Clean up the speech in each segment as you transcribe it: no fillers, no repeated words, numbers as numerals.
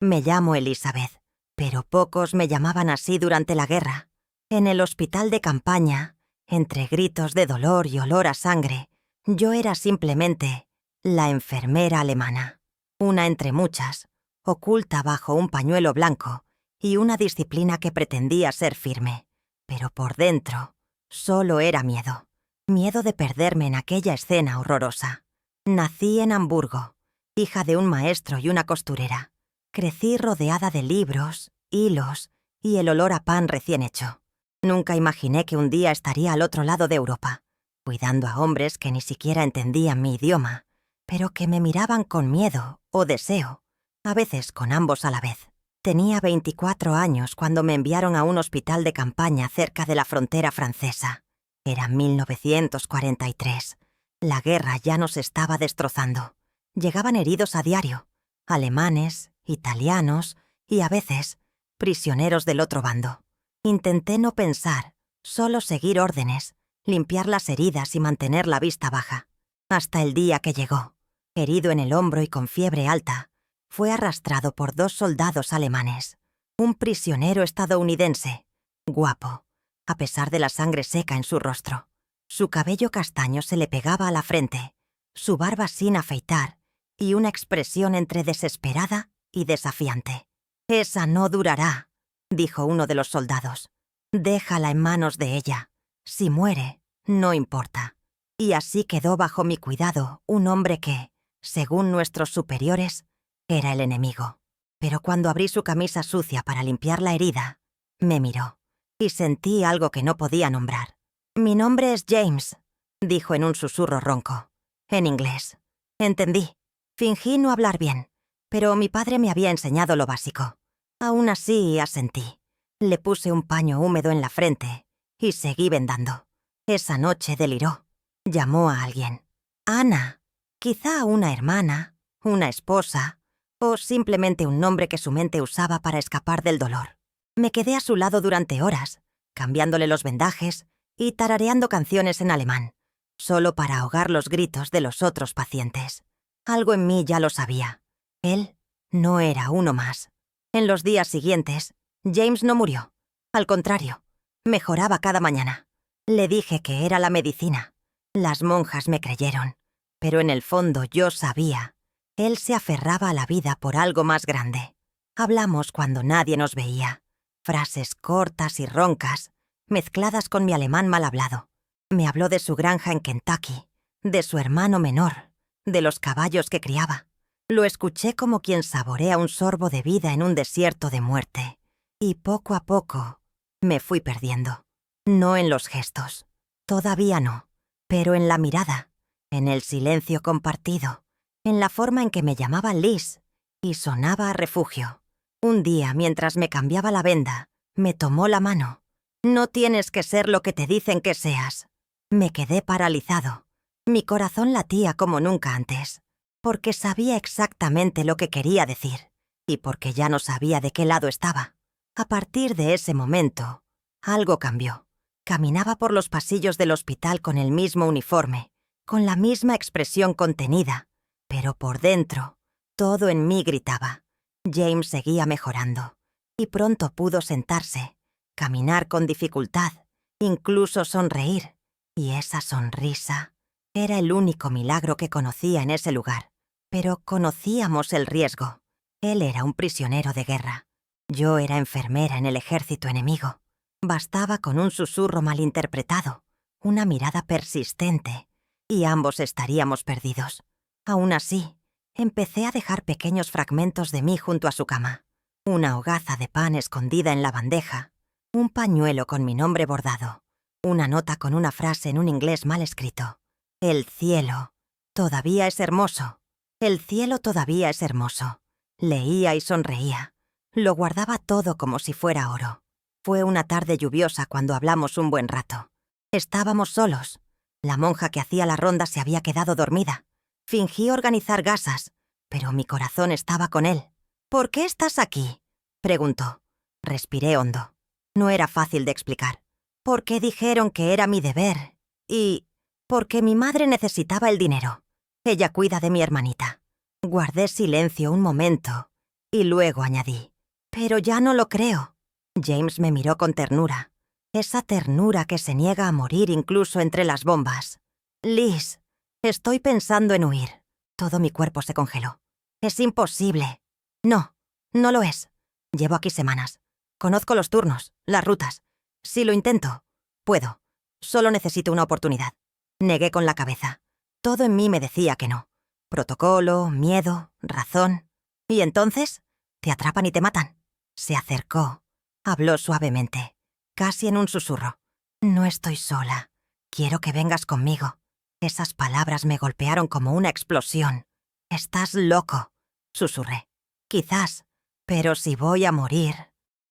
Me llamo Elizabeth, pero pocos me llamaban así durante la guerra. En el hospital de campaña, entre gritos de dolor y olor a sangre, yo era simplemente la enfermera alemana, una entre muchas, oculta bajo un pañuelo blanco y una disciplina que pretendía ser firme, pero por dentro solo era miedo. Miedo de perderme en aquella escena horrorosa. Nací en Hamburgo, hija de un maestro y una costurera. Crecí rodeada de libros, hilos y el olor a pan recién hecho. Nunca imaginé que un día estaría al otro lado de Europa, cuidando a hombres que ni siquiera entendían mi idioma, pero que me miraban con miedo o deseo, a veces con ambos a la vez. Tenía 24 años cuando me enviaron a un hospital de campaña cerca de la frontera francesa. Era 1943. La guerra ya nos estaba destrozando. Llegaban heridos a diario, alemanes, italianos y, a veces, prisioneros del otro bando. Intenté no pensar, solo seguir órdenes, limpiar las heridas y mantener la vista baja. Hasta el día que llegó, herido en el hombro y con fiebre alta, fue arrastrado por 2 soldados alemanes. Un prisionero estadounidense, guapo, a pesar de la sangre seca en su rostro. Su cabello castaño se le pegaba a la frente, su barba sin afeitar y una expresión entre desesperada y desafiante. «Esa no durará», dijo uno de los soldados. «Déjala en manos de ella. Si muere, no importa». Y así quedó bajo mi cuidado un hombre que, según nuestros superiores, era el enemigo. Pero cuando abrí su camisa sucia para limpiar la herida, me miró y sentí algo que no podía nombrar. «Mi nombre es James», dijo en un susurro ronco, en inglés. Entendí. Fingí no hablar bien, pero mi padre me había enseñado lo básico. Aún así, asentí. Le puse un paño húmedo en la frente y seguí vendando. Esa noche deliró. Llamó a alguien. Ana. Quizá una hermana, una esposa, o simplemente un nombre que su mente usaba para escapar del dolor. Me quedé a su lado durante horas, cambiándole los vendajes y tarareando canciones en alemán, solo para ahogar los gritos de los otros pacientes. Algo en mí ya lo sabía. Él no era uno más. En los días siguientes, James no murió. Al contrario, mejoraba cada mañana. Le dije que era la medicina. Las monjas me creyeron, pero en el fondo yo sabía. Él se aferraba a la vida por algo más grande. Hablamos cuando nadie nos veía. Frases cortas y roncas, mezcladas con mi alemán mal hablado. Me habló de su granja en Kentucky, de su hermano menor, de los caballos que criaba. Lo escuché como quien saborea un sorbo de vida en un desierto de muerte. Y poco a poco me fui perdiendo. No en los gestos, todavía no, pero en la mirada, en el silencio compartido, en la forma en que me llamaba Liz y sonaba a refugio. Un día, mientras me cambiaba la venda, me tomó la mano. «No tienes que ser lo que te dicen que seas». Me quedé paralizado. Mi corazón latía como nunca antes, porque sabía exactamente lo que quería decir y porque ya no sabía de qué lado estaba. A partir de ese momento, algo cambió. Caminaba por los pasillos del hospital con el mismo uniforme, con la misma expresión contenida, pero por dentro, todo en mí gritaba. James seguía mejorando, y pronto pudo sentarse, caminar con dificultad, incluso sonreír, y esa sonrisa era el único milagro que conocía en ese lugar. Pero conocíamos el riesgo. Él era un prisionero de guerra. Yo era enfermera en el ejército enemigo. Bastaba con un susurro malinterpretado, una mirada persistente, y ambos estaríamos perdidos. Aún así, empecé a dejar pequeños fragmentos de mí junto a su cama. Una hogaza de pan escondida en la bandeja, un pañuelo con mi nombre bordado, una nota con una frase en un inglés mal escrito. «El cielo todavía es hermoso. El cielo todavía es hermoso». Leía y sonreía. Lo guardaba todo como si fuera oro. Fue una tarde lluviosa cuando hablamos un buen rato. Estábamos solos. La monja que hacía la ronda se había quedado dormida. Fingí organizar gasas, pero mi corazón estaba con él. «¿Por qué estás aquí?», preguntó. Respiré hondo. No era fácil de explicar. «Porque dijeron que era mi deber. Y porque mi madre necesitaba el dinero. Ella cuida de mi hermanita». Guardé silencio un momento Y luego añadí: «Pero ya no lo creo». James me miró con ternura. Esa ternura que se niega a morir incluso entre las bombas. «Liz, estoy pensando en huir». Todo mi cuerpo se congeló. «Es imposible». «No, no lo es. Llevo aquí semanas. Conozco los turnos, las rutas. Si lo intento, puedo. Solo necesito una oportunidad». Negué con la cabeza. Todo en mí me decía que no. Protocolo, miedo, razón. ¿Y entonces? Te atrapan y te matan. Se acercó. Habló suavemente, casi en un susurro. «No estoy sola. Quiero que vengas conmigo». Esas palabras me golpearon como una explosión. «Estás loco», susurré. «Quizás, pero si voy a morir,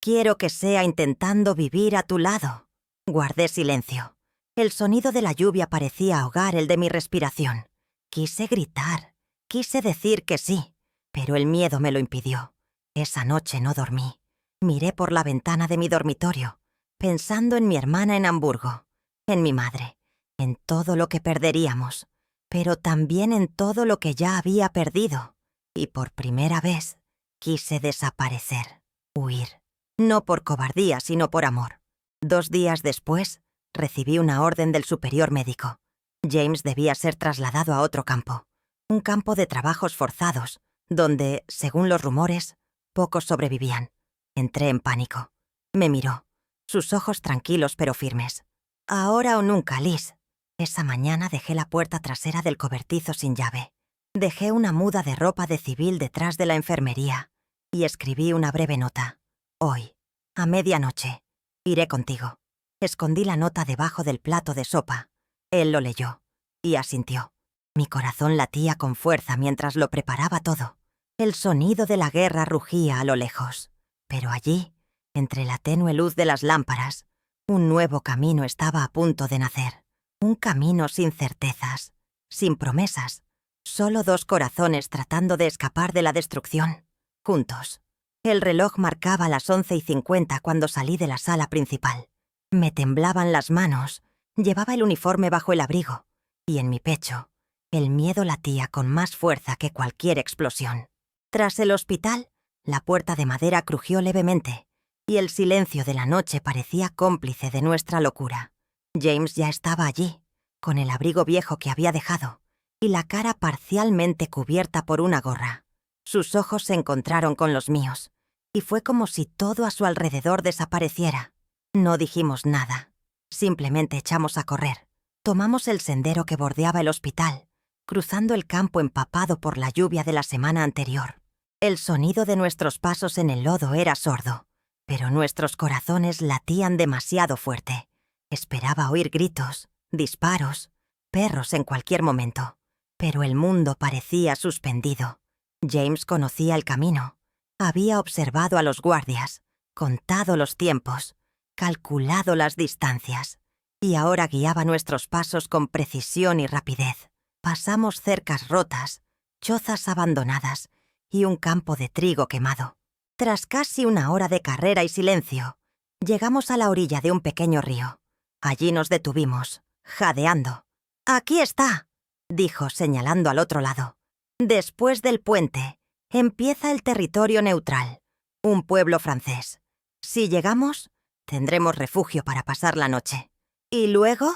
quiero que sea intentando vivir a tu lado». Guardé silencio. El sonido de la lluvia parecía ahogar el de mi respiración. Quise gritar, quise decir que sí, pero el miedo me lo impidió. Esa noche no dormí. Miré por la ventana de mi dormitorio, pensando en mi hermana en Hamburgo, en mi madre, en todo lo que perderíamos, pero también en todo lo que ya había perdido. Y por primera vez quise desaparecer, huir. No por cobardía, sino por amor. 2 días después, recibí una orden del superior médico. James debía ser trasladado a otro campo, un campo de trabajos forzados, donde, según los rumores, pocos sobrevivían. Entré en pánico. Me miró, sus ojos tranquilos pero firmes. «Ahora o nunca, Liz». Esa mañana dejé la puerta trasera del cobertizo sin llave. Dejé una muda de ropa de civil detrás de la enfermería y escribí una breve nota. «Hoy, a medianoche, iré contigo». Escondí la nota debajo del plato de sopa. Él lo leyó y asintió. Mi corazón latía con fuerza mientras lo preparaba todo. El sonido de la guerra rugía a lo lejos. Pero allí, entre la tenue luz de las lámparas, un nuevo camino estaba a punto de nacer. Un camino sin certezas, sin promesas. Solo 2 corazones tratando de escapar de la destrucción, juntos. El reloj marcaba las 11:50 cuando salí de la sala principal. Me temblaban las manos, llevaba el uniforme bajo el abrigo, y en mi pecho, el miedo latía con más fuerza que cualquier explosión. Tras el hospital, la puerta de madera crujió levemente, y el silencio de la noche parecía cómplice de nuestra locura. James ya estaba allí, con el abrigo viejo que había dejado, y la cara parcialmente cubierta por una gorra. Sus ojos se encontraron con los míos, y fue como si todo a su alrededor desapareciera. No dijimos nada, simplemente echamos a correr. Tomamos el sendero que bordeaba el hospital, cruzando el campo empapado por la lluvia de la semana anterior. El sonido de nuestros pasos en el lodo era sordo, pero nuestros corazones latían demasiado fuerte. Esperaba oír gritos, disparos, perros en cualquier momento, pero el mundo parecía suspendido. James conocía el camino, había observado a los guardias, contado los tiempos, calculado las distancias, y ahora guiaba nuestros pasos con precisión y rapidez. Pasamos cercas rotas, chozas abandonadas y un campo de trigo quemado. Tras casi 1 hora de carrera y silencio, llegamos a la orilla de un pequeño río. Allí nos detuvimos, jadeando. «Aquí está», dijo señalando al otro lado. «Después del puente, empieza el territorio neutral, un pueblo francés. Si llegamos, tendremos refugio para pasar la noche». «¿Y luego?»,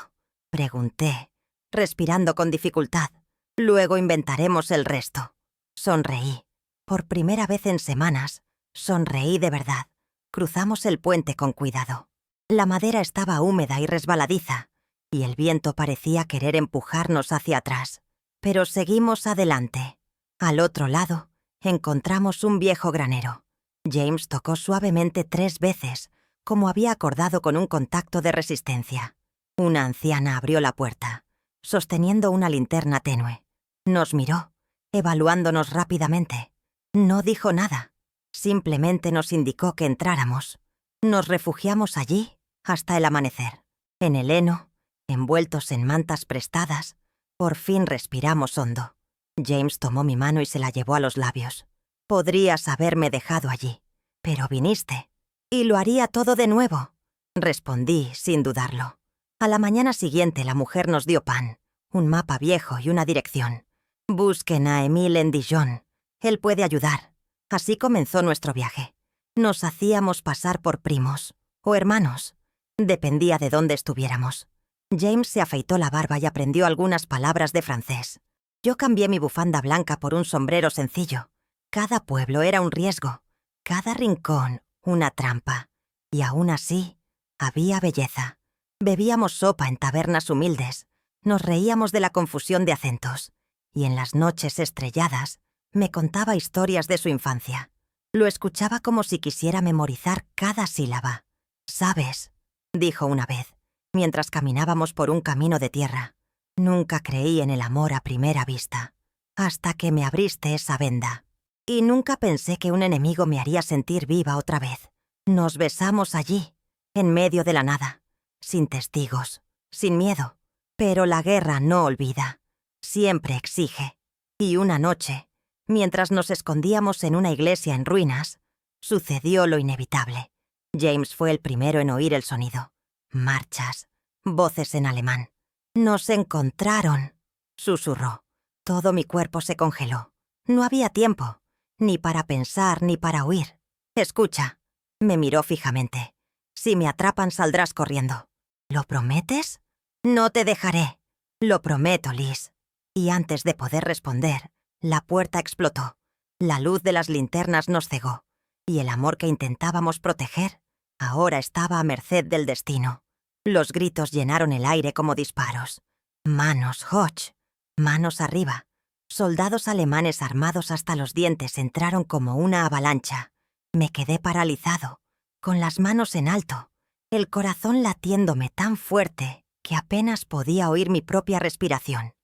pregunté, respirando con dificultad. «Luego inventaremos el resto». Sonreí. Por primera vez en semanas, sonreí de verdad. Cruzamos el puente con cuidado. La madera estaba húmeda y resbaladiza, y el viento parecía querer empujarnos hacia atrás. Pero seguimos adelante. Al otro lado, encontramos un viejo granero. James tocó suavemente 3 veces, como había acordado con un contacto de resistencia. Una anciana abrió la puerta, sosteniendo una linterna tenue. Nos miró, evaluándonos rápidamente. No dijo nada, simplemente nos indicó que entráramos. Nos refugiamos allí hasta el amanecer. En el heno, envueltos en mantas prestadas, por fin respiramos hondo. James tomó mi mano y se la llevó a los labios. «Podrías haberme dejado allí, pero viniste, y lo haría todo de nuevo», respondí sin dudarlo. A la mañana siguiente la mujer nos dio pan, un mapa viejo y una dirección. «Busquen a Emile en Dijon. Él puede ayudar». Así comenzó nuestro viaje. Nos hacíamos pasar por primos o hermanos. Dependía de dónde estuviéramos. James se afeitó la barba y aprendió algunas palabras de francés. Yo cambié mi bufanda blanca por un sombrero sencillo. Cada pueblo era un riesgo, cada rincón una trampa. Y aún así, había belleza. Bebíamos sopa en tabernas humildes, nos reíamos de la confusión de acentos, y en las noches estrelladas me contaba historias de su infancia. Lo escuchaba como si quisiera memorizar cada sílaba. «¿Sabes?», dijo una vez, mientras caminábamos por un camino de tierra. «Nunca creí en el amor a primera vista, hasta que me abriste esa venda. Y nunca pensé que un enemigo me haría sentir viva otra vez. Nos besamos allí, en medio de la nada, sin testigos, sin miedo. Pero la guerra no olvida, siempre exige. Y una noche, mientras nos escondíamos en una iglesia en ruinas, sucedió lo inevitable. James fue el primero en oír el sonido. Marchas, voces en alemán. «Nos encontraron», susurró. Todo mi cuerpo se congeló. No había tiempo, ni para pensar ni para huir. «Escucha», me miró fijamente. «Si me atrapan saldrás corriendo». «¿Lo prometes?» «No te dejaré». «Lo prometo, Liz». Y antes de poder responder, la puerta explotó. La luz de las linternas nos cegó, y el amor que intentábamos proteger ahora estaba a merced del destino. Los gritos llenaron el aire como disparos. «Manos, Hodge», manos arriba. Soldados alemanes armados hasta los dientes entraron como una avalancha. Me quedé paralizado, con las manos en alto, el corazón latiéndome tan fuerte que apenas podía oír mi propia respiración.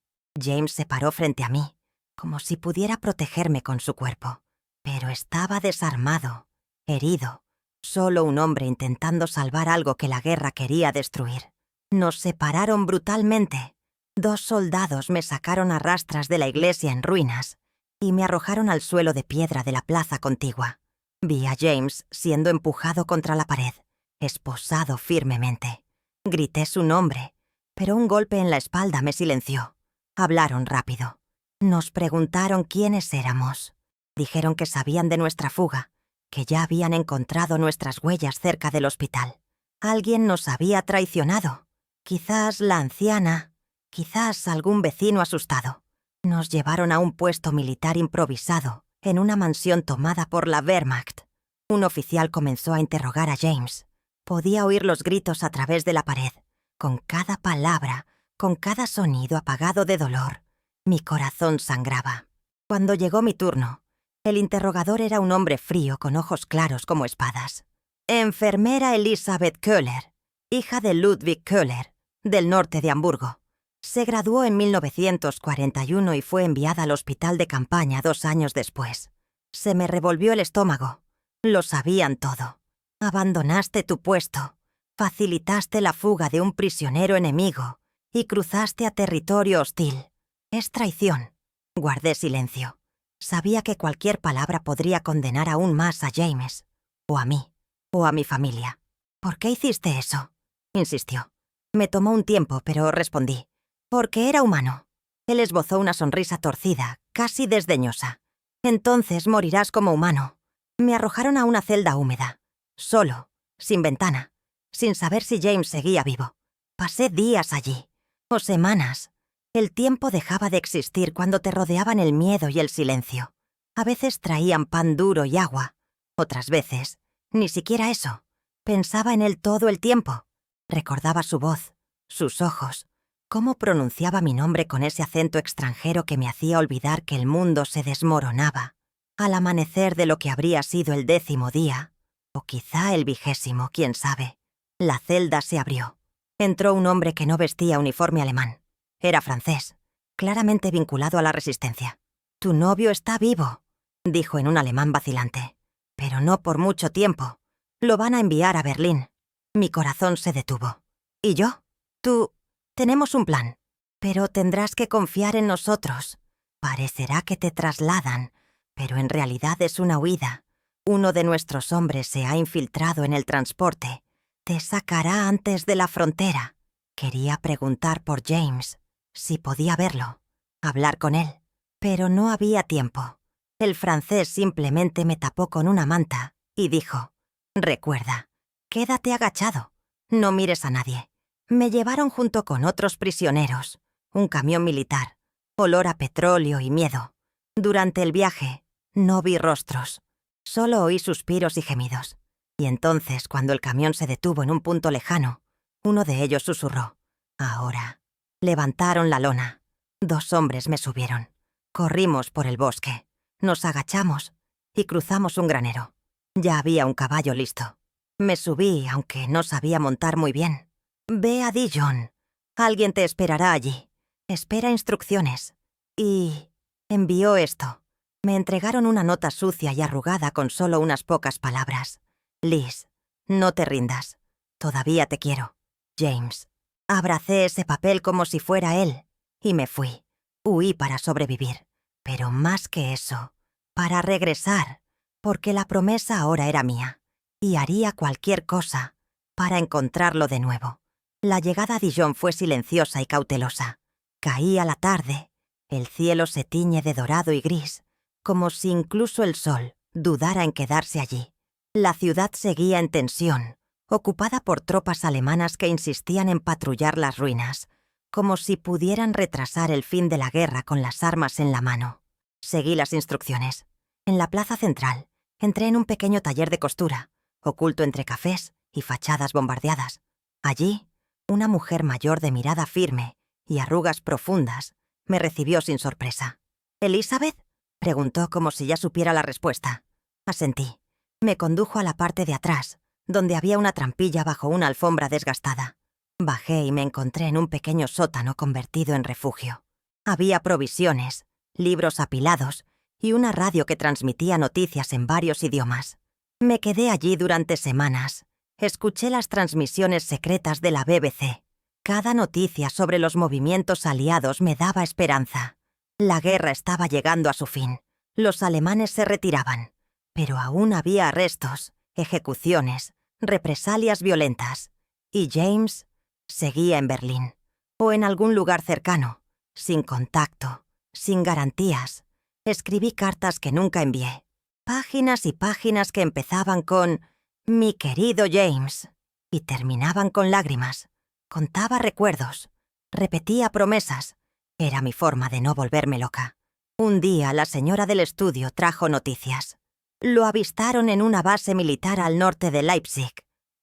James se paró frente a mí, como si pudiera protegerme con su cuerpo. Pero estaba desarmado, herido, solo un hombre intentando salvar algo que la guerra quería destruir. Nos separaron brutalmente. 2 soldados me sacaron a rastras de la iglesia en ruinas y me arrojaron al suelo de piedra de la plaza contigua. Vi a James siendo empujado contra la pared, esposado firmemente. Grité su nombre, pero un golpe en la espalda me silenció. Hablaron rápido. Nos preguntaron quiénes éramos. Dijeron que sabían de nuestra fuga, que ya habían encontrado nuestras huellas cerca del hospital. Alguien nos había traicionado. Quizás la anciana, quizás algún vecino asustado. Nos llevaron a un puesto militar improvisado, en una mansión tomada por la Wehrmacht. Un oficial comenzó a interrogar a James. Podía oír los gritos a través de la pared. Con cada palabra, con cada sonido apagado de dolor, mi corazón sangraba. Cuando llegó mi turno, el interrogador era un hombre frío con ojos claros como espadas. «Enfermera Elisabeth Köhler, hija de Ludwig Köhler, del norte de Hamburgo. Se graduó en 1941 y fue enviada al hospital de campaña 2 años después. Se me revolvió el estómago. Lo sabían todo. Abandonaste tu puesto, facilitaste la fuga de un prisionero enemigo y cruzaste a territorio hostil. Es traición». Guardé silencio. Sabía que cualquier palabra podría condenar aún más a James, o a mí, o a mi familia. «¿Por qué hiciste eso?», insistió. Me tomó un tiempo, pero respondí. «Porque era humano». Él esbozó una sonrisa torcida, casi desdeñosa. «Entonces morirás como humano». Me arrojaron a una celda húmeda, solo, sin ventana, sin saber si James seguía vivo. Pasé días allí, o semanas. El tiempo dejaba de existir cuando te rodeaban el miedo y el silencio. A veces traían pan duro y agua. Otras veces, ni siquiera eso. Pensaba en él todo el tiempo. Recordaba su voz, sus ojos, cómo pronunciaba mi nombre con ese acento extranjero que me hacía olvidar que el mundo se desmoronaba. Al amanecer de lo que habría sido el 10º día, o quizá el 20º, quién sabe, la celda se abrió. Entró un hombre que no vestía uniforme alemán. Era francés, claramente vinculado a la resistencia. «Tu novio está vivo», dijo en un alemán vacilante. «Pero no por mucho tiempo. Lo van a enviar a Berlín». Mi corazón se detuvo. «¿Y yo?». «Tú, tenemos un plan. Pero tendrás que confiar en nosotros. Parecerá que te trasladan, pero en realidad es una huida. Uno de nuestros hombres se ha infiltrado en el transporte. Te sacará antes de la frontera». Quería preguntar por James, si podía verlo, hablar con él, pero no había tiempo. El francés simplemente me tapó con una manta y dijo: «Recuerda, quédate agachado, no mires a nadie». Me llevaron junto con otros prisioneros, un camión militar, olor a petróleo y miedo. Durante el viaje, no vi rostros, solo oí suspiros y gemidos. Y entonces, cuando el camión se detuvo en un punto lejano, uno de ellos susurró: «Ahora». Levantaron la lona. 2 hombres me subieron. Corrimos por el bosque, nos agachamos y cruzamos un granero. Ya había un caballo listo. Me subí, aunque no sabía montar muy bien. «Ve a Dijon. Alguien te esperará allí. Espera instrucciones». Y envió esto. Me entregaron una nota sucia y arrugada con solo unas pocas palabras. «Liz, no te rindas. Todavía te quiero. James». Abracé ese papel como si fuera él y me fui. Huí para sobrevivir. Pero más que eso, para regresar, porque la promesa ahora era mía, y haría cualquier cosa para encontrarlo de nuevo. La llegada a Dijon fue silenciosa y cautelosa. Caía la tarde, el cielo se tiñe de dorado y gris, como si incluso el sol dudara en quedarse allí. La ciudad seguía en tensión, ocupada por tropas alemanas que insistían en patrullar las ruinas, como si pudieran retrasar el fin de la guerra con las armas en la mano. Seguí las instrucciones. En la plaza central, entré en un pequeño taller de costura, oculto entre cafés y fachadas bombardeadas. Allí, una mujer mayor de mirada firme y arrugas profundas me recibió sin sorpresa. «¿Elizabeth?», preguntó como si ya supiera la respuesta. Asentí. Me condujo a la parte de atrás, donde había una trampilla bajo una alfombra desgastada. Bajé y me encontré en un pequeño sótano convertido en refugio. Había provisiones, libros apilados y una radio que transmitía noticias en varios idiomas. Me quedé allí durante semanas. Escuché las transmisiones secretas de la BBC. Cada noticia sobre los movimientos aliados me daba esperanza. La guerra estaba llegando a su fin. Los alemanes se retiraban. Pero aún había arrestos, ejecuciones, represalias violentas. Y James seguía en Berlín, o en algún lugar cercano, sin contacto, sin garantías. Escribí cartas que nunca envié. Páginas y páginas que empezaban con «Mi querido James» y terminaban con lágrimas. Contaba recuerdos, repetía promesas. Era mi forma de no volverme loca. Un día la señora del estudio trajo noticias. Lo avistaron en una base militar al norte de Leipzig.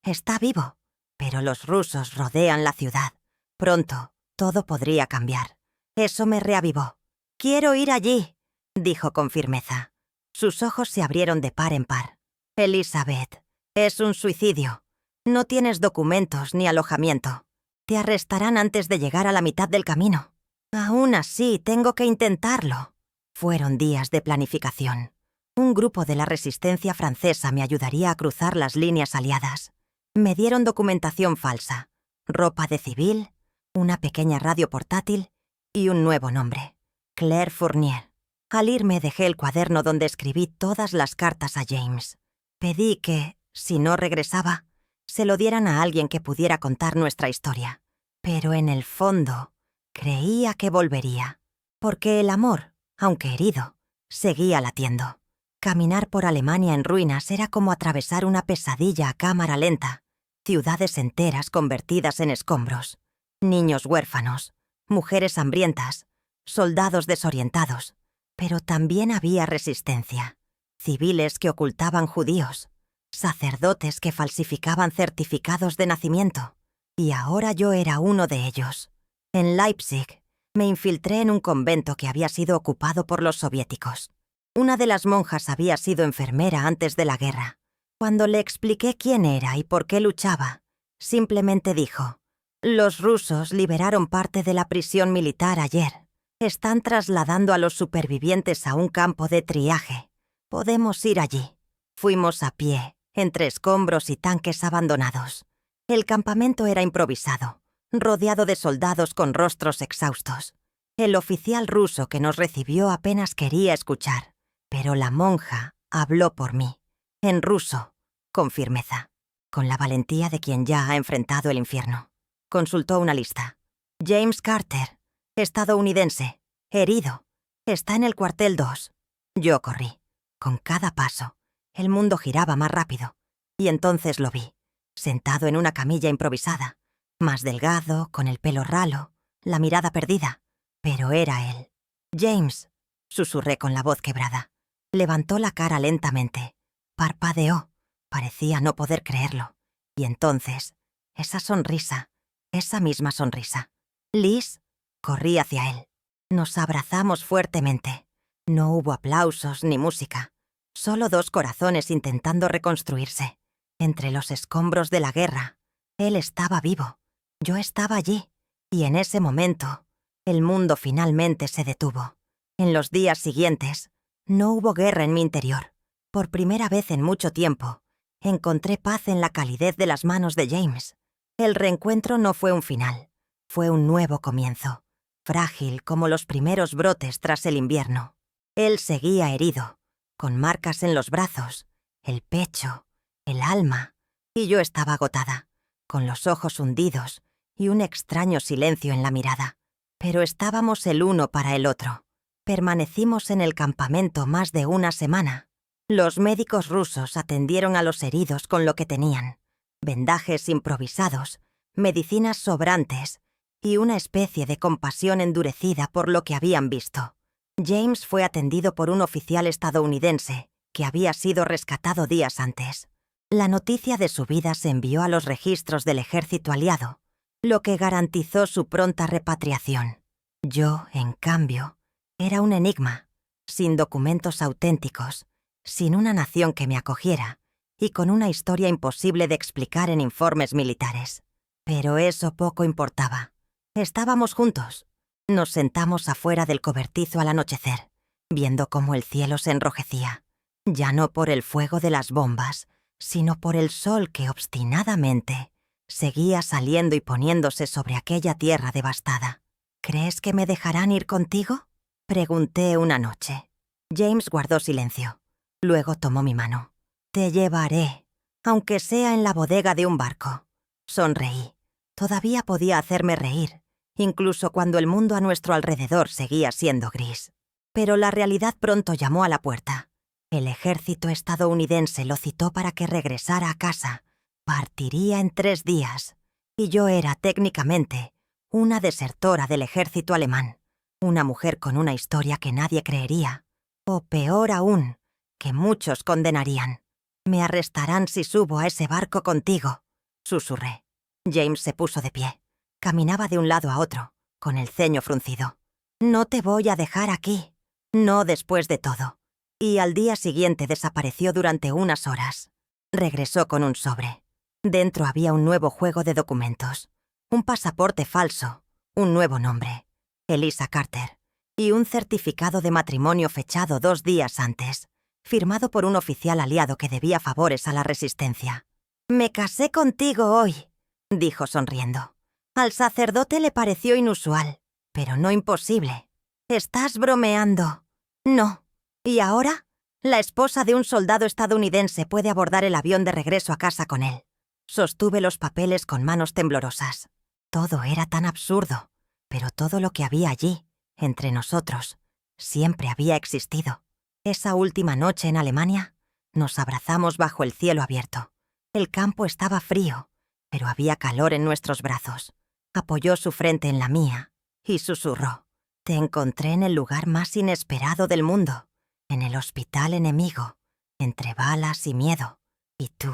Está vivo, pero los rusos rodean la ciudad. Pronto, todo podría cambiar. Eso me reavivó. «Quiero ir allí», dijo con firmeza. Sus ojos se abrieron de par en par. «Elizabeth, es un suicidio. No tienes documentos ni alojamiento. Te arrestarán antes de llegar a la mitad del camino. Aún así, tengo que intentarlo». Fueron días de planificación. Un grupo de la resistencia francesa me ayudaría a cruzar las líneas aliadas. Me dieron documentación falsa, ropa de civil, una pequeña radio portátil y un nuevo nombre: Claire Fournier. Al irme dejé el cuaderno donde escribí todas las cartas a James. Pedí que, si no regresaba, se lo dieran a alguien que pudiera contar nuestra historia. Pero en el fondo, creía que volvería. Porque el amor, aunque herido, seguía latiendo. Caminar por Alemania en ruinas era como atravesar una pesadilla a cámara lenta. Ciudades enteras convertidas en escombros. Niños huérfanos, mujeres hambrientas, soldados desorientados. Pero también había resistencia. Civiles que ocultaban judíos. Sacerdotes que falsificaban certificados de nacimiento. Y ahora yo era uno de ellos. En Leipzig, me infiltré en un convento que había sido ocupado por los soviéticos. Una de las monjas había sido enfermera antes de la guerra. Cuando le expliqué quién era y por qué luchaba, simplemente dijo: «Los rusos liberaron parte de la prisión militar ayer. Están trasladando a los supervivientes a un campo de triaje. Podemos ir allí». Fuimos a pie, entre escombros y tanques abandonados. El campamento era improvisado, rodeado de soldados con rostros exhaustos. El oficial ruso que nos recibió apenas quería escuchar, pero la monja habló por mí, en ruso, con firmeza, con la valentía de quien ya ha enfrentado el infierno. Consultó una lista. «James Carter, estadounidense, herido, está en el cuartel 2. Yo corrí. Con cada paso, el mundo giraba más rápido. Y entonces lo vi, sentado en una camilla improvisada, más delgado, con el pelo ralo, la mirada perdida. Pero era él. «James», susurré con la voz quebrada. Levantó la cara lentamente. Parpadeó. Parecía no poder creerlo. Y entonces, esa sonrisa, esa misma sonrisa. «Liz», corrí hacia él. Nos abrazamos fuertemente. No hubo aplausos ni música. Solo dos corazones intentando reconstruirse. Entre los escombros de la guerra. Él estaba vivo. Yo estaba allí. Y en ese momento, el mundo finalmente se detuvo. En los días siguientes, no hubo guerra en mi interior. Por primera vez en mucho tiempo, encontré paz en la calidez de las manos de James. El reencuentro no fue un final. Fue un nuevo comienzo. Frágil como los primeros brotes tras el invierno. Él seguía herido, con marcas en los brazos, el pecho, el alma, y yo estaba agotada, con los ojos hundidos y un extraño silencio en la mirada. Pero estábamos el uno para el otro. Permanecimos en el campamento más de una semana. Los médicos rusos atendieron a los heridos con lo que tenían. Vendajes improvisados, medicinas sobrantes y una especie de compasión endurecida por lo que habían visto. James fue atendido por un oficial estadounidense que había sido rescatado días antes. La noticia de su vida se envió a los registros del ejército aliado, lo que garantizó su pronta repatriación. Yo, en cambio, era un enigma, sin documentos auténticos, sin una nación que me acogiera y con una historia imposible de explicar en informes militares. Pero eso poco importaba. Estábamos juntos. Nos sentamos afuera del cobertizo al anochecer, viendo cómo el cielo se enrojecía, ya no por el fuego de las bombas, sino por el sol que obstinadamente seguía saliendo y poniéndose sobre aquella tierra devastada. «¿Crees que me dejarán ir contigo?», pregunté una noche. James guardó silencio. Luego tomó mi mano. «Te llevaré, aunque sea en la bodega de un barco». Sonreí. Todavía podía hacerme reír, incluso cuando el mundo a nuestro alrededor seguía siendo gris. Pero la realidad pronto llamó a la puerta. El ejército estadounidense lo citó para que regresara a casa. Partiría en 3 días. Y yo era, técnicamente, una desertora del ejército alemán. Una mujer con una historia que nadie creería. O peor aún, que muchos condenarían. «Me arrestarán si subo a ese barco contigo», susurré. James se puso de pie. Caminaba de un lado a otro, con el ceño fruncido. «No te voy a dejar aquí. No después de todo». Y al día siguiente desapareció durante unas horas. Regresó con un sobre. Dentro había un nuevo juego de documentos. Un pasaporte falso. Un nuevo nombre. Elisa Carter. Y un certificado de matrimonio fechado 2 días antes, firmado por un oficial aliado que debía favores a la resistencia. «Me casé contigo hoy», dijo sonriendo. Al sacerdote le pareció inusual, pero no imposible. «¿Estás bromeando?» «No». «¿Y ahora?» La esposa de un soldado estadounidense puede abordar el avión de regreso a casa con él. Sostuve los papeles con manos temblorosas. Todo era tan absurdo, pero todo lo que había allí, entre nosotros, siempre había existido. Esa última noche en Alemania, nos abrazamos bajo el cielo abierto. El campo estaba frío, pero había calor en nuestros brazos. Apoyó su frente en la mía y susurró: «Te encontré en el lugar más inesperado del mundo, en el hospital enemigo, entre balas y miedo, y tú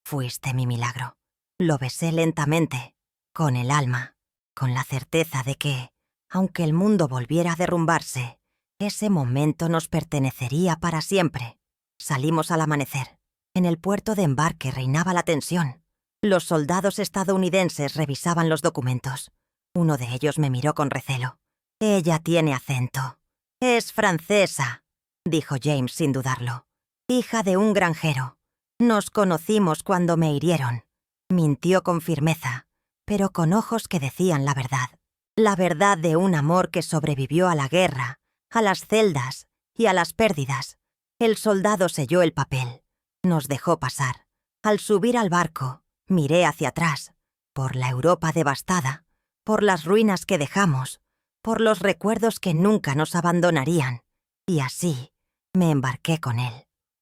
fuiste mi milagro». Lo besé lentamente, con el alma, con la certeza de que, aunque el mundo volviera a derrumbarse, ese momento nos pertenecería para siempre. Salimos al amanecer. En el puerto de embarque reinaba la tensión. Los soldados estadounidenses revisaban los documentos. Uno de ellos me miró con recelo. «Ella tiene acento. Es francesa», dijo James sin dudarlo. «Hija de un granjero. Nos conocimos cuando me hirieron». Mintió con firmeza, pero con ojos que decían la verdad. La verdad de un amor que sobrevivió a la guerra, a las celdas y a las pérdidas. El soldado selló el papel. Nos dejó pasar. Al subir al barco, miré hacia atrás, por la Europa devastada, por las ruinas que dejamos, por los recuerdos que nunca nos abandonarían. Y así, Me embarqué con él,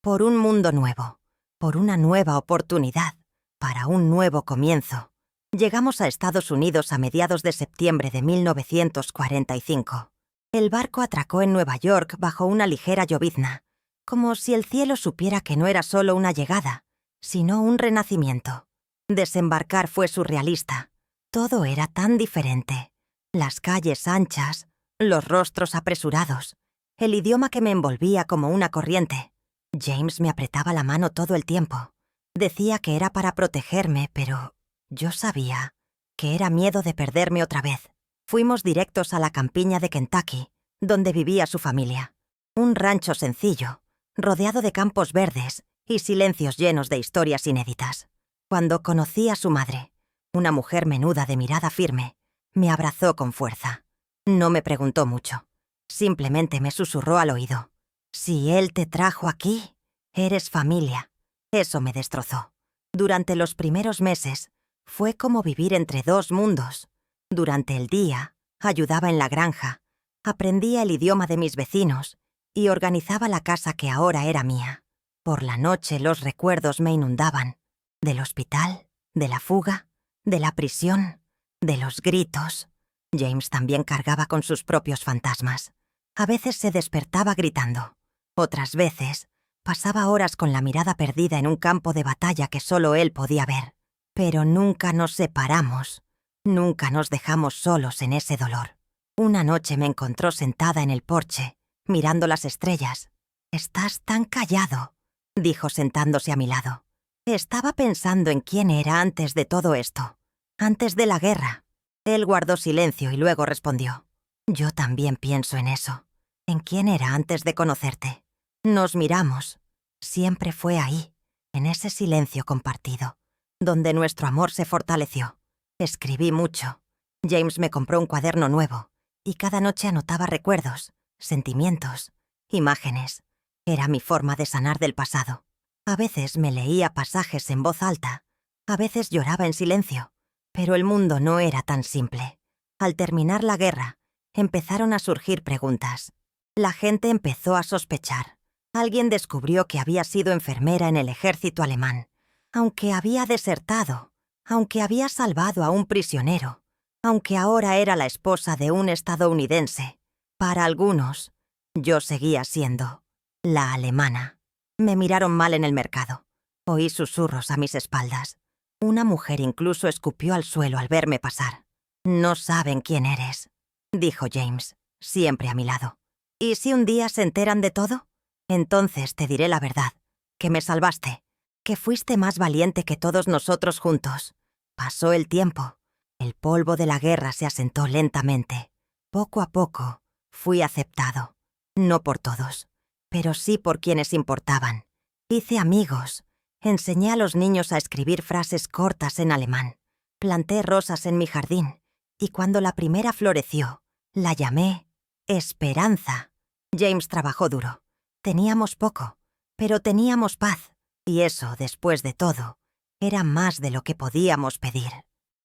por un mundo nuevo, por una nueva oportunidad, para un nuevo comienzo. Llegamos a Estados Unidos a mediados de septiembre de 1945. El barco atracó en Nueva York bajo una ligera llovizna, como si el cielo supiera que no era solo una llegada, sino un renacimiento. Desembarcar fue surrealista. Todo era tan diferente. Las calles anchas, los rostros apresurados, el idioma que me envolvía como una corriente. James me apretaba la mano todo el tiempo. Decía que era para protegerme, pero yo sabía que era miedo de perderme otra vez. Fuimos directos a la campiña de Kentucky, donde vivía su familia. Un rancho sencillo, rodeado de campos verdes y silencios llenos de historias inéditas. Cuando conocí a su madre, una mujer menuda de mirada firme, me abrazó con fuerza. No me preguntó mucho. Simplemente me susurró al oído. Si él te trajo aquí, eres familia. Eso me destrozó. Durante los primeros meses, fue como vivir entre dos mundos. Durante el día, ayudaba en la granja, aprendía el idioma de mis vecinos y organizaba la casa que ahora era mía. Por la noche los recuerdos me inundaban. Del hospital, de la fuga, de la prisión, de los gritos. James también cargaba con sus propios fantasmas. A veces se despertaba gritando. Otras veces, pasaba horas con la mirada perdida en un campo de batalla que solo él podía ver. Pero nunca nos separamos. Nunca nos dejamos solos en ese dolor. Una noche me encontró sentada en el porche, mirando las estrellas. «Estás tan callado», dijo sentándose a mi lado. Estaba pensando en quién era antes de todo esto, antes de la guerra. Él guardó silencio y luego respondió. Yo también pienso en eso, en quién era antes de conocerte. Nos miramos. Siempre fue ahí, en ese silencio compartido, donde nuestro amor se fortaleció. Escribí mucho. James me compró un cuaderno nuevo, y cada noche anotaba recuerdos, sentimientos, imágenes. Era mi forma de sanar del pasado. A veces me leía pasajes en voz alta, a veces lloraba en silencio, pero el mundo no era tan simple. Al terminar la guerra, empezaron a surgir preguntas. La gente empezó a sospechar. Alguien descubrió que había sido enfermera en el ejército alemán, aunque había desertado, aunque había salvado a un prisionero, aunque ahora era la esposa de un estadounidense. Para algunos, yo seguía siendo la alemana. Me miraron mal en el mercado. Oí susurros a mis espaldas. Una mujer incluso escupió al suelo al verme pasar. «No saben quién eres», dijo James, siempre a mi lado. «¿Y si un día se enteran de todo? Entonces te diré la verdad, que me salvaste, que fuiste más valiente que todos nosotros juntos. Pasó el tiempo. El polvo de la guerra se asentó lentamente. Poco a poco, fui aceptado. No por todos, pero sí por quienes importaban. Hice amigos. Enseñé a los niños a escribir frases cortas en alemán. Planté rosas en mi jardín, y cuando la primera floreció, la llamé Esperanza. James trabajó duro. Teníamos poco, pero teníamos paz, y eso, después de todo, era más de lo que podíamos pedir.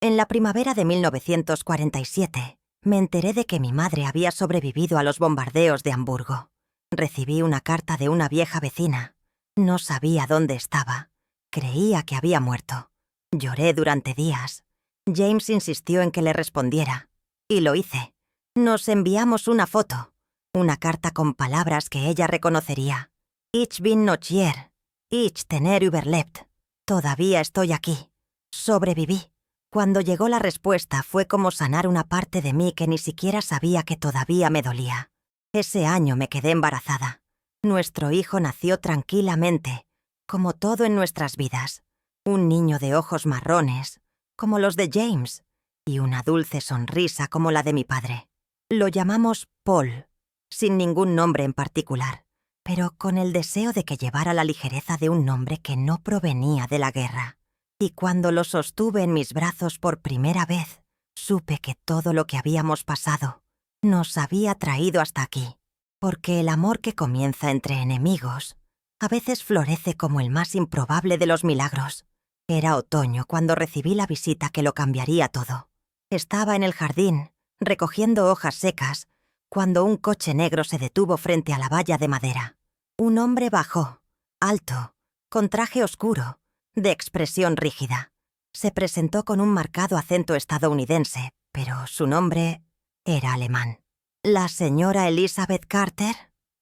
En la primavera de 1947, me enteré de que mi madre había sobrevivido a los bombardeos de Hamburgo. Recibí una carta de una vieja vecina. No sabía dónde estaba. Creía que había muerto. Lloré durante días. James insistió en que le respondiera. Y lo hice. Nos enviamos una foto. Una carta con palabras que ella reconocería. Ich bin noch hier. Ich tener überlebt. Todavía estoy aquí. Sobreviví. Cuando llegó la respuesta fue como sanar una parte de mí que ni siquiera sabía que todavía me dolía. Ese año me quedé embarazada. Nuestro hijo nació tranquilamente, como todo en nuestras vidas. Un niño de ojos marrones, como los de James, y una dulce sonrisa como la de mi padre. Lo llamamos Paul, sin ningún nombre en particular, pero con el deseo de que llevara la ligereza de un nombre que no provenía de la guerra. Y cuando lo sostuve en mis brazos por primera vez, supe que todo lo que habíamos pasado nos había traído hasta aquí, porque el amor que comienza entre enemigos a veces florece como el más improbable de los milagros. Era otoño cuando recibí la visita que lo cambiaría todo. Estaba en el jardín, recogiendo hojas secas, cuando un coche negro se detuvo frente a la valla de madera. Un hombre bajó, alto, con traje oscuro, de expresión rígida. Se presentó con un marcado acento estadounidense, pero su nombre era alemán. ¿La señora Elizabeth Carter?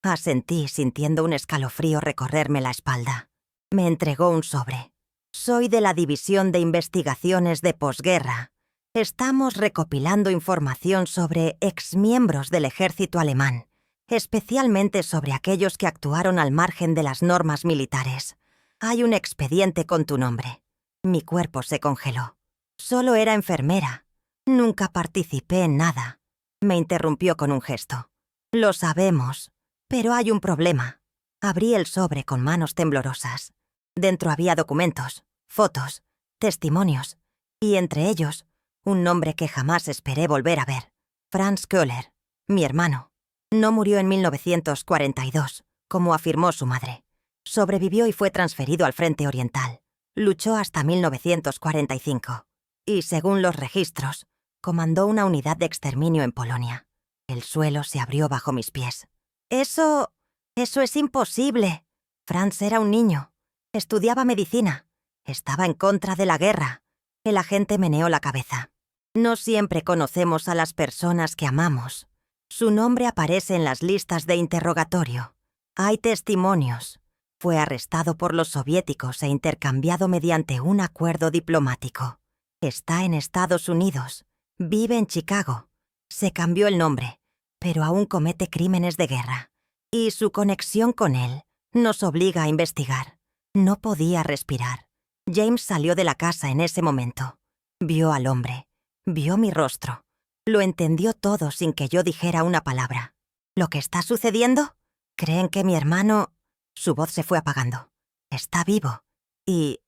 Asentí, sintiendo un escalofrío recorrerme la espalda. Me entregó un sobre. Soy de la División de Investigaciones de Posguerra. Estamos recopilando información sobre exmiembros del ejército alemán, especialmente sobre aquellos que actuaron al margen de las normas militares. Hay un expediente con tu nombre. Mi cuerpo se congeló. Solo era enfermera. Nunca participé en nada. Me interrumpió con un gesto. Lo sabemos, pero hay un problema. Abrí el sobre con manos temblorosas. Dentro había documentos, fotos, testimonios, y entre ellos, un nombre que jamás esperé volver a ver. Franz Köhler, mi hermano. No murió en 1942, como afirmó su madre. Sobrevivió y fue transferido al Frente Oriental. Luchó hasta 1945. Y, según los registros, comandó una unidad de exterminio en Polonia. El suelo se abrió bajo mis pies. Eso es imposible. Franz era un niño. Estudiaba medicina. Estaba en contra de la guerra. El agente meneó la cabeza. No siempre conocemos a las personas que amamos. Su nombre aparece en las listas de interrogatorio. Hay testimonios. Fue arrestado por los soviéticos e intercambiado mediante un acuerdo diplomático. Está en Estados Unidos. Vive en Chicago. Se cambió el nombre, pero aún comete crímenes de guerra. Y su conexión con él nos obliga a investigar. No podía respirar. James salió de la casa en ese momento. Vio al hombre. Vio mi rostro. Lo entendió todo sin que yo dijera una palabra. ¿Lo que está sucediendo? ¿Creen que mi hermano...? Su voz se fue apagando. Está vivo. Y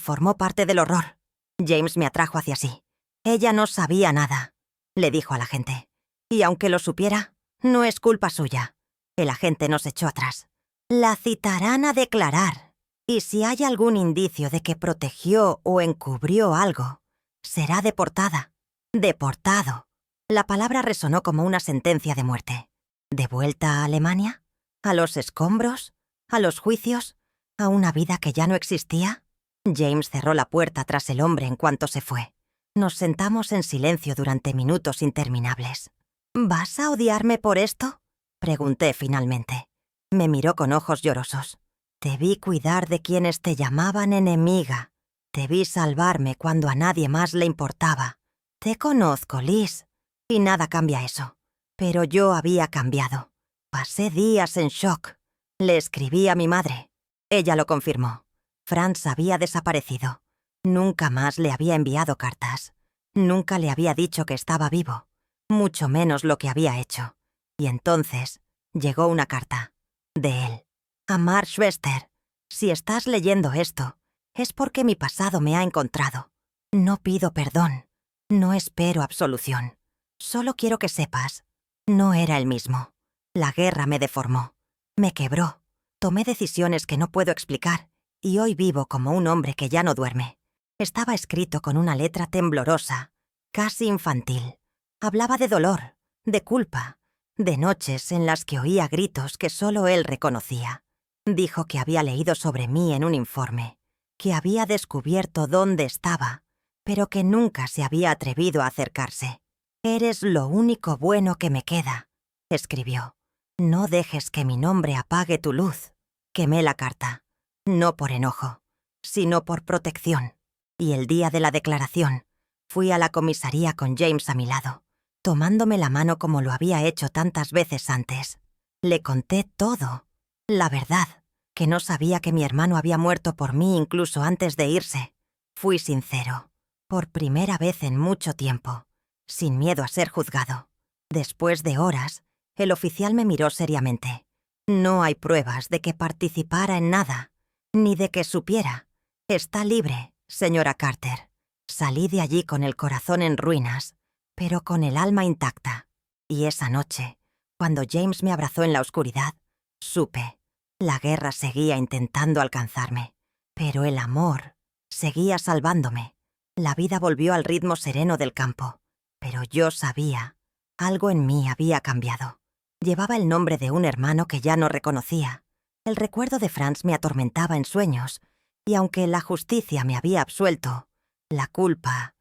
formó parte del horror. James me atrajo hacia sí. Ella no sabía nada, le dijo al agente. Y aunque lo supiera, no es culpa suya. El agente nos echó atrás. La citarán a declarar. Y si hay algún indicio de que protegió o encubrió algo, será deportada. Deportado. La palabra resonó como una sentencia de muerte. ¿De vuelta a Alemania? ¿A los escombros? ¿A los juicios? ¿A una vida que ya no existía? James cerró la puerta tras el hombre en cuanto se fue. Nos sentamos en silencio durante minutos interminables. ¿Vas a odiarme por esto?, pregunté finalmente. Me miró con ojos llorosos. Te vi cuidar de quienes te llamaban enemiga. Te vi salvarme cuando a nadie más le importaba. Te conozco, Liz, y nada cambia eso. Pero yo había cambiado. Pasé días en shock. Le escribí a mi madre. Ella lo confirmó. Franz había desaparecido. Nunca más le había enviado cartas. Nunca le había dicho que estaba vivo, mucho menos lo que había hecho. Y entonces llegó una carta, de él. Amar Schwester, si estás leyendo esto, es porque mi pasado me ha encontrado. No pido perdón, no espero absolución. Solo quiero que sepas, no era el mismo. La guerra me deformó, me quebró. Tomé decisiones que no puedo explicar, y hoy vivo como un hombre que ya no duerme. Estaba escrito con una letra temblorosa, casi infantil. Hablaba de dolor, de culpa, de noches en las que oía gritos que solo él reconocía. Dijo que había leído sobre mí en un informe, que había descubierto dónde estaba, pero que nunca se había atrevido a acercarse. «Eres lo único bueno que me queda», escribió. «No dejes que mi nombre apague tu luz». Quemé la carta, no por enojo, sino por protección. Y el día de la declaración, fui a la comisaría con James a mi lado, tomándome la mano como lo había hecho tantas veces antes. Le conté todo, la verdad, que no sabía que mi hermano había muerto por mí incluso antes de irse. Fui sincero, por primera vez en mucho tiempo, sin miedo a ser juzgado. Después de horas, el oficial me miró seriamente. No hay pruebas de que participara en nada, ni de que supiera. Está libre, señora Carter. Salí de allí con el corazón en ruinas, pero con el alma intacta. Y esa noche, cuando James me abrazó en la oscuridad, supe, la guerra seguía intentando alcanzarme, pero el amor seguía salvándome. La vida volvió al ritmo sereno del campo, pero yo sabía, algo en mí había cambiado. Llevaba el nombre de un hermano que ya no reconocía. El recuerdo de Franz me atormentaba en sueños, y aunque la justicia me había absuelto, la culpa...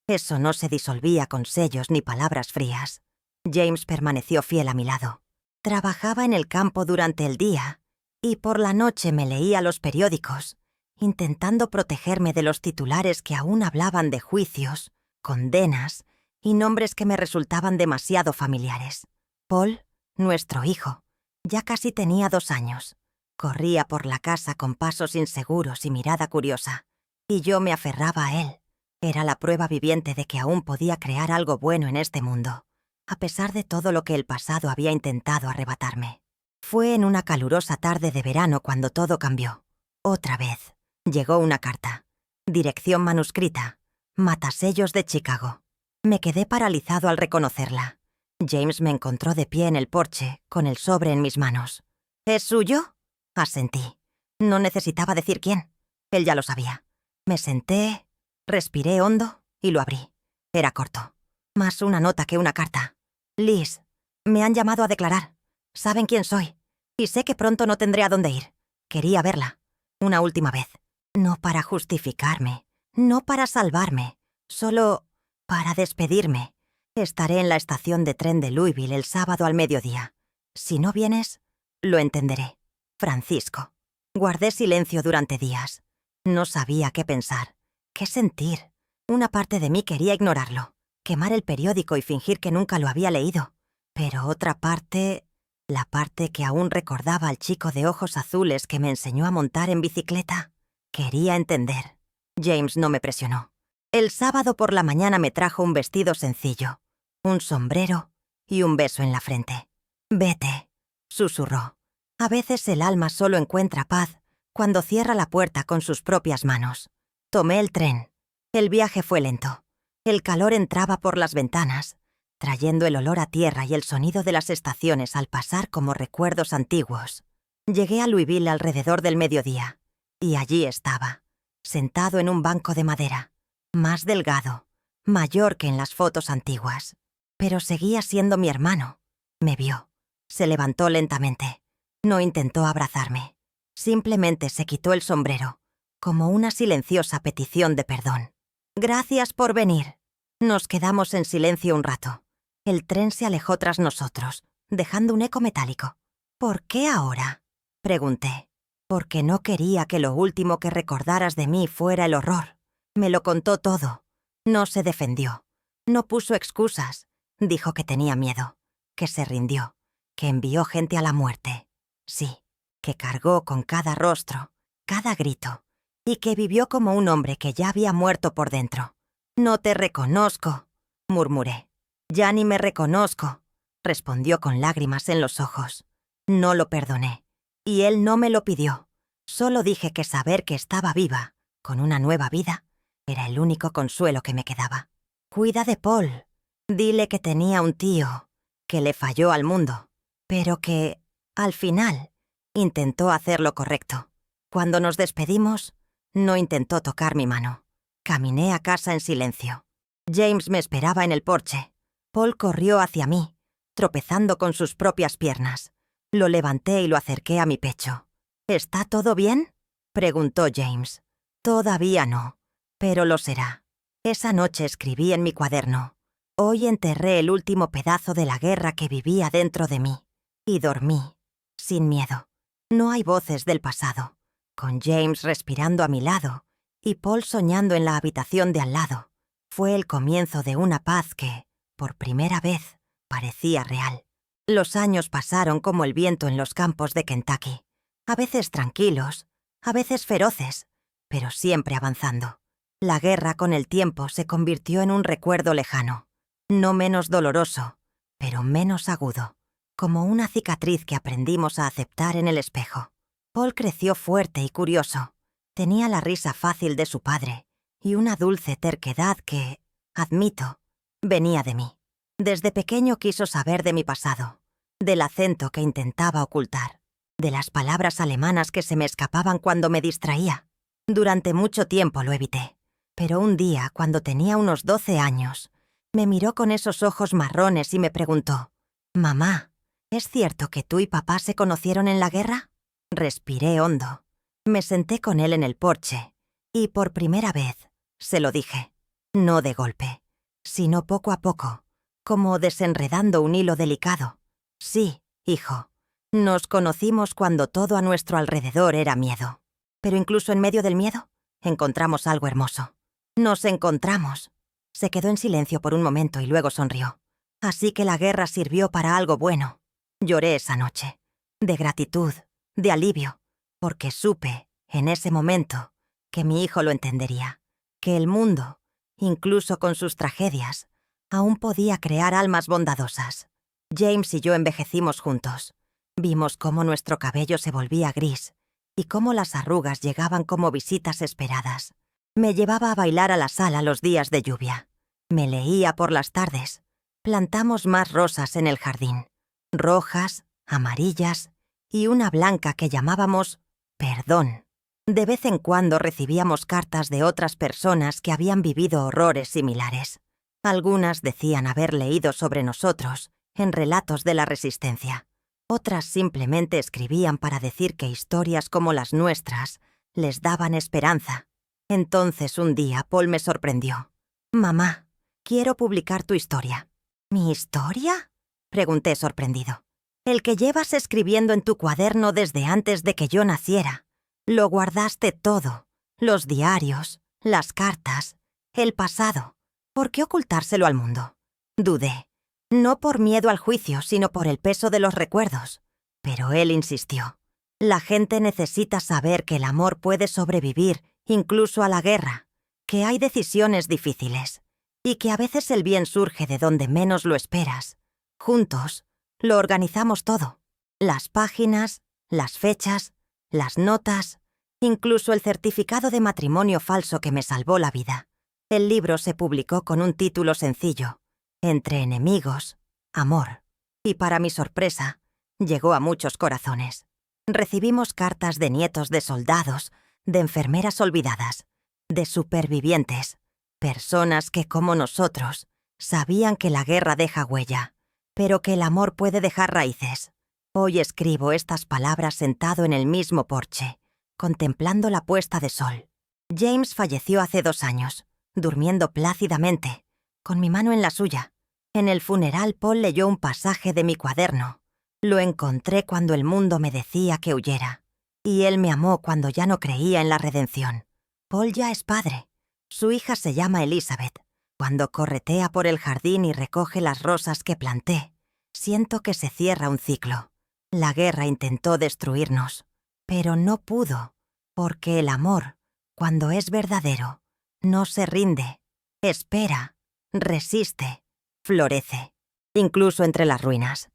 eso no se disolvía con sellos ni palabras frías. James permaneció fiel a mi lado. Trabajaba en el campo durante el día, y por la noche me leía los periódicos, intentando protegerme de los titulares que aún hablaban de juicios, condenas y nombres que me resultaban demasiado familiares. Paul, nuestro hijo, ya casi tenía 2 años. Corría por la casa con pasos inseguros y mirada curiosa, y yo me aferraba a él. Era la prueba viviente de que aún podía crear algo bueno en este mundo, a pesar de todo lo que el pasado había intentado arrebatarme. Fue en una calurosa tarde de verano cuando todo cambió. Otra vez. Llegó una carta. Dirección manuscrita. Matasellos de Chicago. Me quedé paralizado al reconocerla. James me encontró de pie en el porche, con el sobre en mis manos. ¿Es suyo? Asentí. No necesitaba decir quién. Él ya lo sabía. Me senté, respiré hondo y lo abrí. Era corto. Más una nota que una carta. Liz, me han llamado a declarar. Saben quién soy. Y sé que pronto no tendré a dónde ir. Quería verla. Una última vez. No para justificarme. No para salvarme. Solo para despedirme. Estaré en la estación de tren de Louisville el sábado al mediodía. Si no vienes, lo entenderé. Francisco. Guardé silencio durante días. No sabía qué pensar, qué sentir. Una parte de mí quería ignorarlo, quemar el periódico y fingir que nunca lo había leído. Pero otra parte, la parte que aún recordaba al chico de ojos azules que me enseñó a montar en bicicleta, quería entender. James no me presionó. El sábado por la mañana me trajo un vestido sencillo, un sombrero y un beso en la frente. «Vete», susurró. A veces el alma solo encuentra paz cuando cierra la puerta con sus propias manos. Tomé el tren. El viaje fue lento. El calor entraba por las ventanas, trayendo el olor a tierra y el sonido de las estaciones al pasar como recuerdos antiguos. Llegué a Louisville alrededor del mediodía, y allí estaba, sentado en un banco de madera, más delgado, mayor que en las fotos antiguas. Pero seguía siendo mi hermano. Me vio. Se levantó lentamente. No intentó abrazarme. Simplemente se quitó el sombrero, como una silenciosa petición de perdón. «Gracias por venir». Nos quedamos en silencio un rato. El tren se alejó tras nosotros, dejando un eco metálico. «¿Por qué ahora?», pregunté. «Porque no quería que lo último que recordaras de mí fuera el horror». Me lo contó todo. No se defendió. No puso excusas. Dijo que tenía miedo, que se rindió, que envió gente a la muerte. Sí, que cargó con cada rostro, cada grito, y que vivió como un hombre que ya había muerto por dentro. «No te reconozco», murmuré. «Ya ni me reconozco», respondió con lágrimas en los ojos. No lo perdoné, y él no me lo pidió. Solo dije que saber que estaba viva, con una nueva vida, era el único consuelo que me quedaba. «Cuida de Paul. Dile que tenía un tío, que le falló al mundo, pero que, al final, intentó hacer lo correcto. Cuando nos despedimos, no intentó tocar mi mano. Caminé a casa en silencio. James me esperaba en el porche. Paul corrió hacia mí, tropezando con sus propias piernas. Lo levanté y lo acerqué a mi pecho. «¿Está todo bien?», preguntó James. «Todavía no, pero lo será». Esa noche escribí en mi cuaderno: «Hoy enterré el último pedazo de la guerra que vivía dentro de mí». Y dormí, sin miedo. No hay voces del pasado. Con James respirando a mi lado y Paul soñando en la habitación de al lado, fue el comienzo de una paz que, por primera vez, parecía real. Los años pasaron como el viento en los campos de Kentucky, a veces tranquilos, a veces feroces, pero siempre avanzando. La guerra con el tiempo se convirtió en un recuerdo lejano, no menos doloroso, pero menos agudo, como una cicatriz que aprendimos a aceptar en el espejo. Paul creció fuerte y curioso. Tenía la risa fácil de su padre y una dulce terquedad que, admito, venía de mí. Desde pequeño quiso saber de mi pasado, del acento que intentaba ocultar, de las palabras alemanas que se me escapaban cuando me distraía. Durante mucho tiempo lo evité, pero un día, cuando tenía unos 12 años, me miró con esos ojos marrones y me preguntó: «Mamá, ¿es cierto que tú y papá se conocieron en la guerra?». Respiré hondo. Me senté con él en el porche y por primera vez se lo dije. No de golpe, sino poco a poco, como desenredando un hilo delicado. Sí, hijo. Nos conocimos cuando todo a nuestro alrededor era miedo. Pero incluso en medio del miedo, encontramos algo hermoso. Nos encontramos. Se quedó en silencio por un momento y luego sonrió. Así que la guerra sirvió para algo bueno. Lloré esa noche. De gratitud, de alivio, porque supe, en ese momento, que mi hijo lo entendería. Que el mundo, incluso con sus tragedias, aún podía crear almas bondadosas. James y yo envejecimos juntos. Vimos cómo nuestro cabello se volvía gris y cómo las arrugas llegaban como visitas esperadas. Me llevaba a bailar a la sala los días de lluvia. Me leía por las tardes. Plantamos más rosas en el jardín. Rojas, amarillas y una blanca que llamábamos perdón. De vez en cuando recibíamos cartas de otras personas que habían vivido horrores similares. Algunas decían haber leído sobre nosotros en relatos de la Resistencia. Otras simplemente escribían para decir que historias como las nuestras les daban esperanza. Entonces un día Paul me sorprendió. «Mamá, quiero publicar tu historia». «¿Mi historia?», pregunté sorprendido. «El que llevas escribiendo en tu cuaderno desde antes de que yo naciera. Lo guardaste todo, los diarios, las cartas, el pasado. ¿Por qué ocultárselo al mundo?». Dudé. No por miedo al juicio, sino por el peso de los recuerdos. Pero él insistió. La gente necesita saber que el amor puede sobrevivir incluso a la guerra, que hay decisiones difíciles y que a veces el bien surge de donde menos lo esperas. Juntos, lo organizamos todo. Las páginas, las fechas, las notas, incluso el certificado de matrimonio falso que me salvó la vida. El libro se publicó con un título sencillo. Entre enemigos, amor. Y para mi sorpresa, llegó a muchos corazones. Recibimos cartas de nietos de soldados, de enfermeras olvidadas, de supervivientes, personas que, como nosotros, sabían que la guerra deja huella, pero que el amor puede dejar raíces. Hoy escribo estas palabras sentado en el mismo porche, contemplando la puesta de sol. James falleció hace 2 años, durmiendo plácidamente, con mi mano en la suya. En el funeral Paul leyó un pasaje de mi cuaderno. Lo encontré cuando el mundo me decía que huyera. Y él me amó cuando ya no creía en la redención. Paul ya es padre. Su hija se llama Elizabeth. Cuando corretea por el jardín y recoge las rosas que planté, siento que se cierra un ciclo. La guerra intentó destruirnos, pero no pudo, porque el amor, cuando es verdadero, no se rinde, espera, resiste, florece, incluso entre las ruinas.